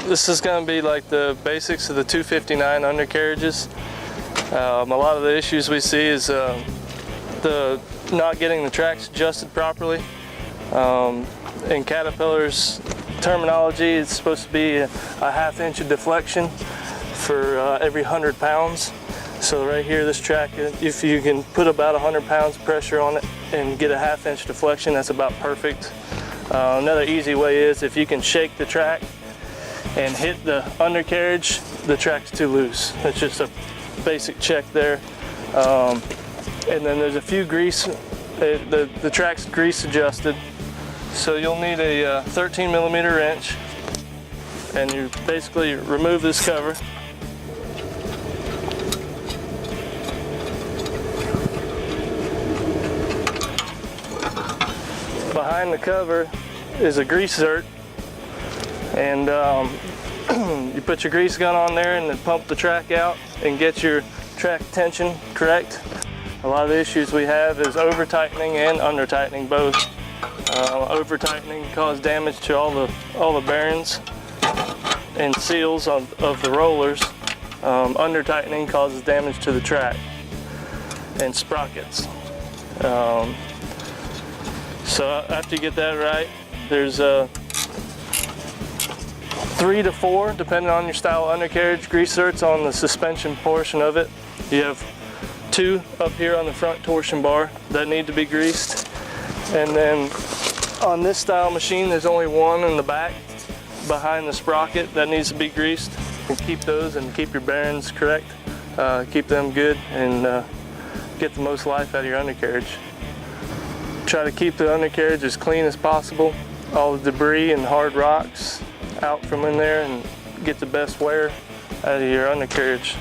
This is going to be like the basics of the 259 undercarriages. A lot of the issues we see is the not getting the tracks adjusted properly. In Caterpillar's terminology, it's supposed to be a ½ inch of deflection for every 100 pounds. So right here, this track, if you can put about 100 pounds of pressure on it and get a ½ inch deflection, that's about perfect. Another easy way is if you can shake the track and hit the undercarriage, the track's too loose. It's just a basic check there. And then there's a few grease, the track's grease adjusted. So you'll need a 13mm wrench, and you basically remove this cover. Behind the cover is a grease zert, and you put your grease gun on there and then pump the track out and get your track tension correct. A lot of the issues we have is over tightening and under tightening both. Over tightening can cause damage to all the bearings and seals of the rollers. Under tightening causes damage to the track and sprockets. So after you get that right, there's 3 to 4, depending on your style of undercarriage, grease zerts on the suspension portion of it. You have 2 up here on the front torsion bar that need to be greased. And then on this style machine, there's only 1 in the back behind the sprocket that needs to be greased. You can keep those and keep your bearings correct, keep them good, and get the most life out of your undercarriage. Try to keep the undercarriage as clean as possible. All the debris and hard rocks out from in there, and get the best wear out of your undercarriage.